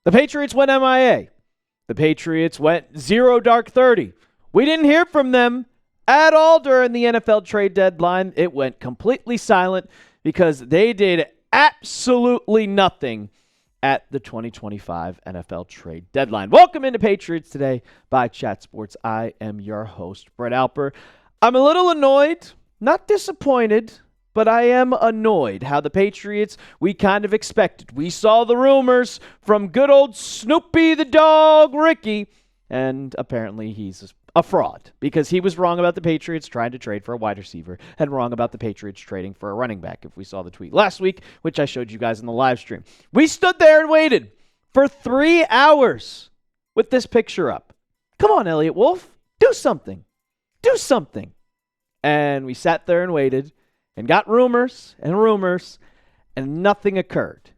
The Patriots went MIA. The Patriots went 0 dark 30. We didn't hear from them at all during the NFL trade deadline. It went completely silent because they did absolutely nothing at the 2025 NFL trade deadline. Welcome into Patriots Today by Chat Sports. I am your host, Brett Alper. I'm a little annoyed, not disappointed, but I am annoyed how the Patriots, we kind of expected. We saw the rumors from good old Snoopy the dog, Ricky, and apparently he's a fraud because he was wrong about the Patriots trying to trade for a wide receiver and wrong about the Patriots trading for a running back, if we saw the tweet last week, which I showed you guys in the live stream. We stood there and waited for 3 hours with this picture up. Come on, Eliot Wolf, do something. Do something. And we sat there and waited and got rumors, and nothing occurred.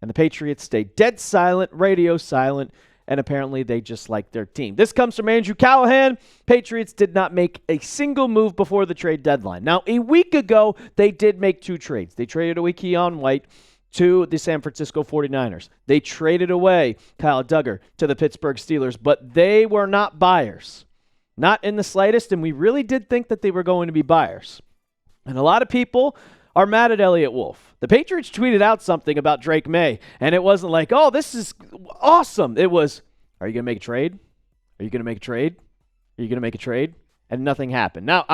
And the Patriots stayed dead silent, radio silent, and apparently they just like their team. This comes from Andrew Callahan. Patriots did not make a single move before the trade deadline. Now, a week ago, they did make 2 trades. They traded away Keon White to the San Francisco 49ers. They traded away Kyle Duggar to the Pittsburgh Steelers, but they were not buyers. Not in the slightest, and we really did think that they were going to be buyers. And a lot of people are mad at Eliot Wolf. The Patriots tweeted out something about Drake May, and it wasn't like, oh, this is awesome. It was, are you going to make a trade? Are you going to make a trade? Are you going to make a trade? And nothing happened. Now,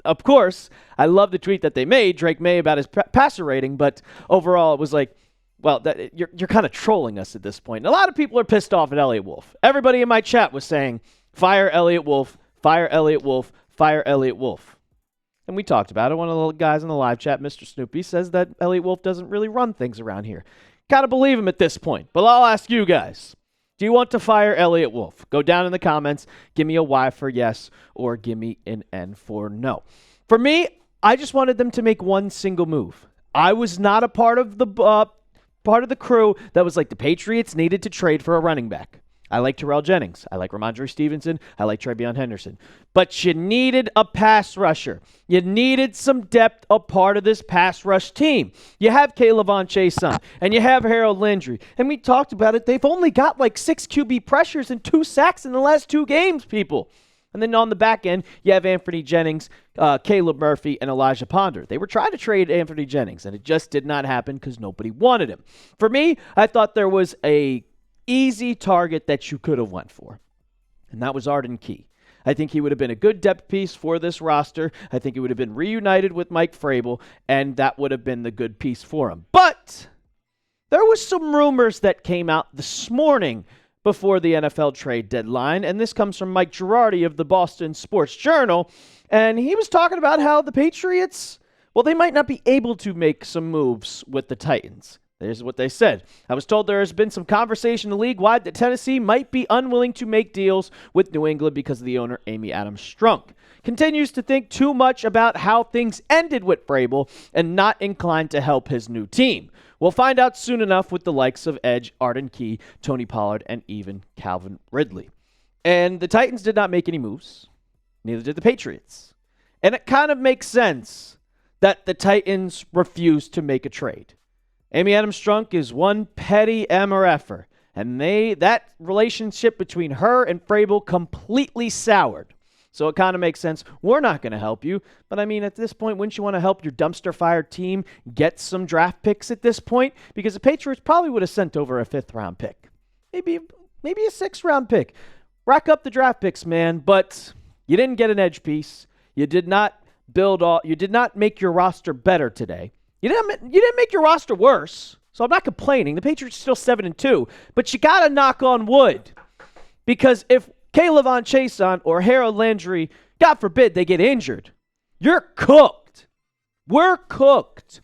of course, I love the tweet that they made, Drake May, about his passer rating, but overall it was like, well, you're kind of trolling us at this point. And a lot of people are pissed off at Eliot Wolf. Everybody in my chat was saying, fire Eliot Wolf, fire Eliot Wolf, fire Eliot Wolf. And we talked about it. One of the guys in the live chat, Mr. Snoopy, says that Eliot Wolf doesn't really run things around here. Gotta believe him at this point. But I'll ask you guys, do you want to fire Eliot Wolf? Go down in the comments. Give me a Y for yes, or give me an N for no. For me, I just wanted them to make one single move. I was not a part of the crew that was like the Patriots needed to trade for a running back. I like Terrell Jennings. I like Ramondre Stevenson. I like Travion Henderson. But you needed a pass rusher. You needed some depth, a part of this pass rush team. You have K'Lavon Chaisson, and you have Harold Landry. And we talked about it. They've only got like 6 QB pressures and 2 sacks in the last 2 games, people. And then on the back end, you have Anthony Jennings, Caleb Murphy, and Elijah Ponder. They were trying to trade Anthony Jennings, and it just did not happen because nobody wanted him. For me, I thought there was a easy target that you could have went for, and that was Arden Key. I think he would have been a good depth piece for this roster. I think he would have been reunited with Mike Vrabel, and that would have been the good piece for him. But there was some rumors that came out this morning before the NFL trade deadline, and this comes from Mike Girardi of the Boston Sports Journal, and he was talking about how the Patriots, well, they might not be able to make some moves with the Titans. Here's what they said. I was told there has been some conversation league-wide that Tennessee might be unwilling to make deals with New England because of the owner, Amy Adams Strunk. Continues to think too much about how things ended with Vrabel and not inclined to help his new team. We'll find out soon enough with the likes of Edge, Arden Key, Tony Pollard, and even Calvin Ridley. And the Titans did not make any moves. Neither did the Patriots. And it kind of makes sense that the Titans refused to make a trade. Amy Adams Strunk is one petty MRFer, and that relationship between her and Vrabel completely soured. So it kind of makes sense. We're not going to help you, but I mean, at this point, wouldn't you want to help your dumpster-fire team get some draft picks at this point? Because the Patriots probably would have sent over a 5th-round pick, maybe a 6th-round pick. Rack up the draft picks, man, but you didn't get an edge piece. You did not make your roster better today. You didn't make your roster worse, so I'm not complaining. The Patriots are still 7-2, but you got to knock on wood. Because if K'Lavon Chaisson or Harold Landry, God forbid, they get injured, you're cooked. We're cooked.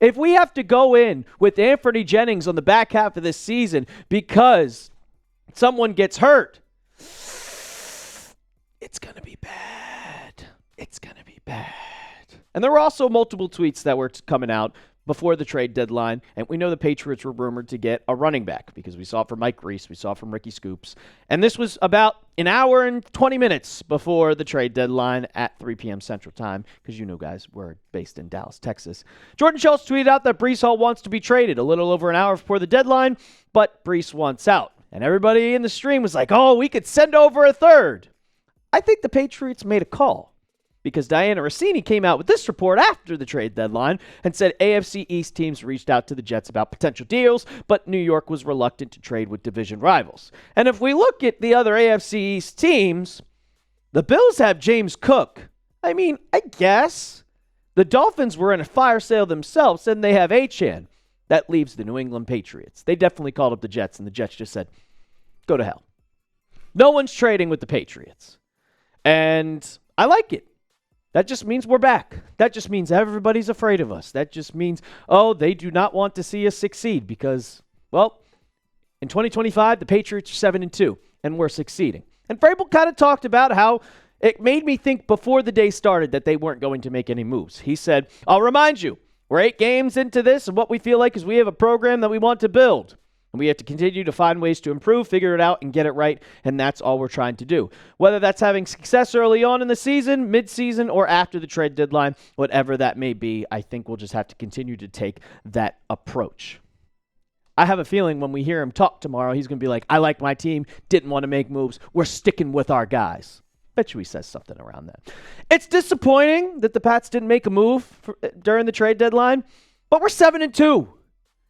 If we have to go in with Anthony Jennings on the back half of this season because someone gets hurt, it's going to be bad. It's going to be bad. And there were also multiple tweets that were coming out before the trade deadline, and we know the Patriots were rumored to get a running back because we saw it from Mike Reese, we saw it from Ricky Scoops, and this was about an hour and 20 minutes before the trade deadline at 3 p.m. Central Time, because you know, guys, we're based in Dallas, Texas. Jordan Schultz tweeted out that Breece Hall wants to be traded a little over an hour before the deadline, but Breece wants out. And everybody in the stream was like, oh, we could send over a third. I think the Patriots made a call because Dianna Russini came out with this report after the trade deadline and said AFC East teams reached out to the Jets about potential deals, but New York was reluctant to trade with division rivals. And if we look at the other AFC East teams, the Bills have James Cook. I mean, I guess. The Dolphins were in a fire sale themselves, and they have Achane. That leaves the New England Patriots. They definitely called up the Jets, and the Jets just said, go to hell. No one's trading with the Patriots. And I like it. That just means we're back. That just means everybody's afraid of us. That just means, oh, they do not want to see us succeed because, well, in 2025, the Patriots are 7-2, and we're succeeding. And Vrabel kind of talked about how it made me think before the day started that they weren't going to make any moves. He said, I'll remind you, we're 8 games into this, and what we feel like is we have a program that we want to build. And we have to continue to find ways to improve, figure it out, and get it right, and that's all we're trying to do. Whether that's having success early on in the season, mid-season, or after the trade deadline, whatever that may be, I think we'll just have to continue to take that approach. I have a feeling when we hear him talk tomorrow, he's going to be like, I like my team, didn't want to make moves, we're sticking with our guys. Bet you he says something around that. It's disappointing that the Pats didn't make a move during the trade deadline, but we're 7-2.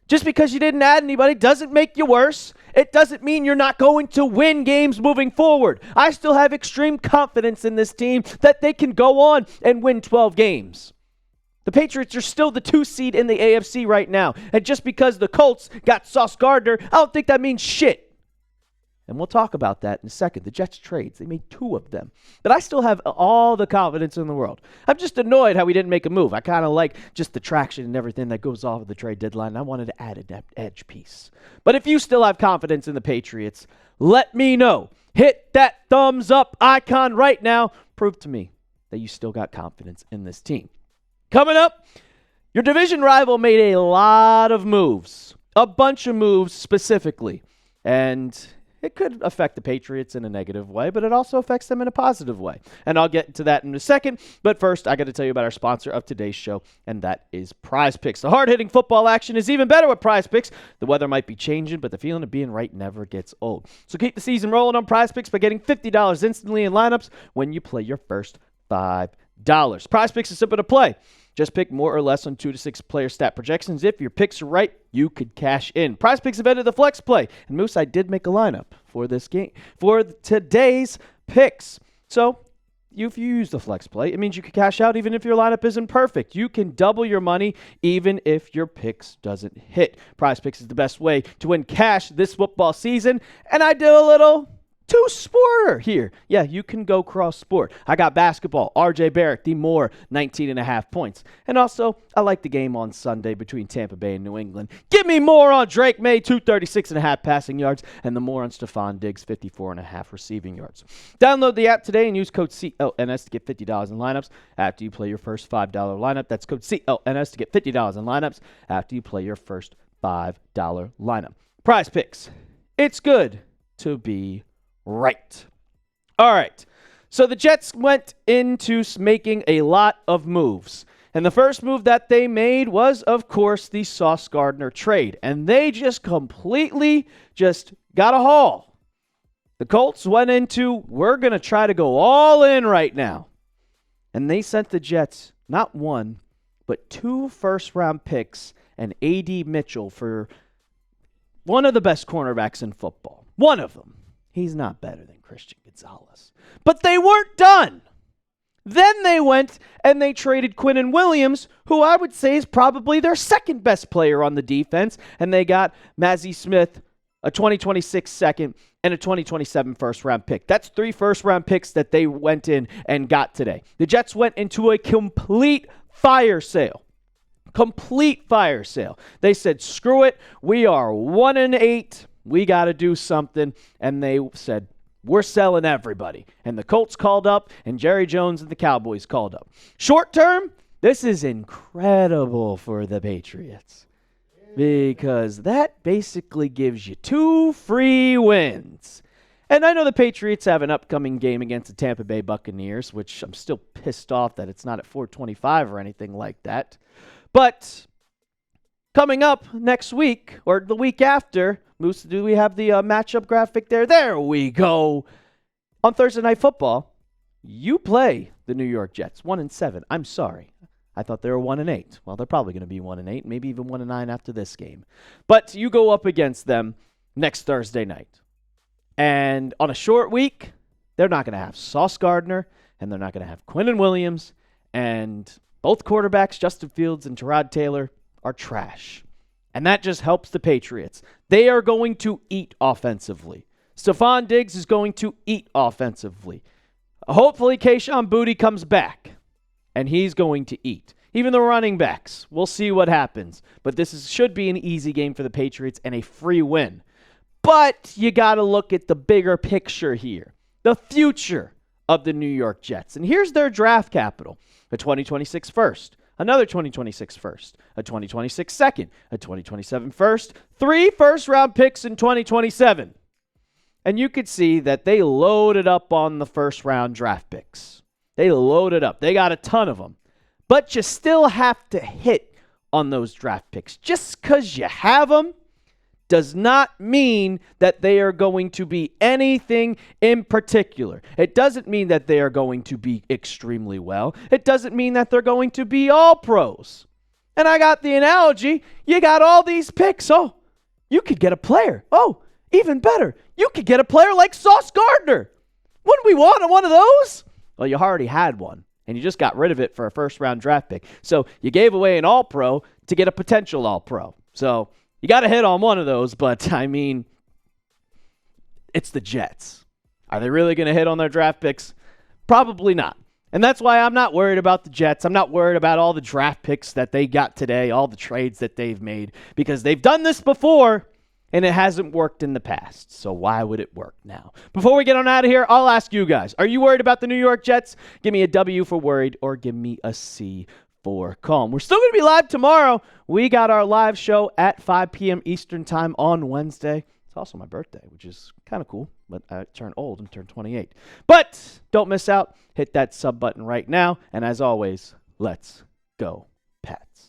Just because you didn't add anybody doesn't make you worse. It doesn't mean you're not going to win games moving forward. I still have extreme confidence in this team that they can go on and win 12 games. The Patriots are still the 2 seed in the AFC right now. And just because the Colts got Sauce Gardner, I don't think that means shit. And we'll talk about that in a second. The Jets trades, they made 2 of them. But I still have all the confidence in the world. I'm just annoyed how we didn't make a move. I kind of like just the traction and everything that goes off of the trade deadline. I wanted to add an edge piece. But if you still have confidence in the Patriots, let me know. Hit that thumbs up icon right now. Prove to me that you still got confidence in this team. Coming up, your division rival made a lot of moves. A bunch of moves specifically. And it could affect the Patriots in a negative way, but it also affects them in a positive way. And I'll get to that in a second. But first, I got to tell you about our sponsor of today's show, and that is PrizePicks. The hard-hitting football action is even better with PrizePicks. The weather might be changing, but the feeling of being right never gets old. So keep the season rolling on PrizePicks by getting $50 instantly in lineups when you play your first $5. PrizePicks is simple to play. Just pick more or less on 2 to 6 player stat projections. If your picks are right, you could cash in. PrizePicks invented the flex play, and Moose, I did make a lineup for this game for today's picks. So if you use the flex play, it means you can cash out even if your lineup isn't perfect. You can double your money even if your picks doesn't hit. PrizePicks is the best way to win cash this football season, and I do a little two-sporter here. Yeah, you can go cross-sport. I got basketball. RJ Barrett, the Moore, 19.5 points. And also, I like the game on Sunday between Tampa Bay and New England. Give me more on Drake May, 236.5 passing yards, and the more on Stephon Diggs, 54.5 receiving yards. Download the app today and use code CLNS to get $50 in lineups after you play your first $5 lineup. That's code CLNS to get $50 in lineups after you play your first $5 lineup. PrizePicks. It's good to be right. All right. So the Jets went into making a lot of moves. And the first move that they made was, of course, the Sauce Gardner trade. And they just completely got a haul. The Colts went into, we're going to try to go all in right now. And they sent the Jets not 1, but 2 first-round picks and A.D. Mitchell for one of the best cornerbacks in football. One of them. He's not better than Christian Gonzalez. But they weren't done. Then they went and they traded Quinnen Williams, who I would say is probably their second best player on the defense. And they got Mazi Smith, a 2026 second, and a 2027 first-round pick. That's 3 first-round picks that they went in and got today. The Jets went into a complete fire sale. Complete fire sale. They said, screw it. We are 1-8. We got to do something. And they said, we're selling everybody. And the Colts called up, and Jerry Jones and the Cowboys called up. Short term, this is incredible for the Patriots because that basically gives you 2 free wins. And I know the Patriots have an upcoming game against the Tampa Bay Buccaneers, which I'm still pissed off that it's not at 4:25 or anything like that. But Coming up next week, or the week after, Moose, do we have the matchup graphic there? There we go. On Thursday Night Football, you play the New York Jets, 1-7. I'm sorry. I thought they were 1-8. Well, they're probably going to be 1-8, maybe even 1-9 after this game. But you go up against them next Thursday night. And on a short week, they're not going to have Sauce Gardner, and they're not going to have Quinnen Williams, and both quarterbacks, Justin Fields and Tyrod Taylor, are trash. And that just helps the Patriots. They are going to eat offensively. Stephon Diggs is going to eat offensively. Hopefully, Kayshon Boutte comes back, and he's going to eat. Even the running backs, we'll see what happens. But this should be an easy game for the Patriots and a free win. But you got to look at the bigger picture here, the future of the New York Jets. And here's their draft capital: a 2026 first, another 2026 first, a 2026 second, a 2027 first, 3 first-round picks in 2027. And you could see that they loaded up on the first-round draft picks. They loaded up. They got a ton of them. But you still have to hit on those draft picks. Just because you have them does not mean that they are going to be anything in particular. It doesn't mean that they are going to be extremely well. It doesn't mean that they're going to be all pros. And I got the analogy. You got all these picks. Oh, you could get a player. Oh, even better, you could get a player like Sauce Gardner. Wouldn't we want one of those? Well, you already had one, and you just got rid of it for a first-round draft pick. So you gave away an all-pro to get a potential all-pro. So you got to hit on one of those, but, I mean, it's the Jets. Are they really going to hit on their draft picks? Probably not. And that's why I'm not worried about the Jets. I'm not worried about all the draft picks that they got today, all the trades that they've made, because they've done this before, and it hasn't worked in the past. So why would it work now? Before we get on out of here, I'll ask you guys, are you worried about the New York Jets? Give me a W for worried, or give me a C for calm. We're still going to be live tomorrow. We got our live show at 5 p.m. Eastern time on Wednesday. It's also my birthday, which is kind of cool, but I turned old and turned 28. But don't miss out. Hit that sub button right now. And as always, let's go Pats.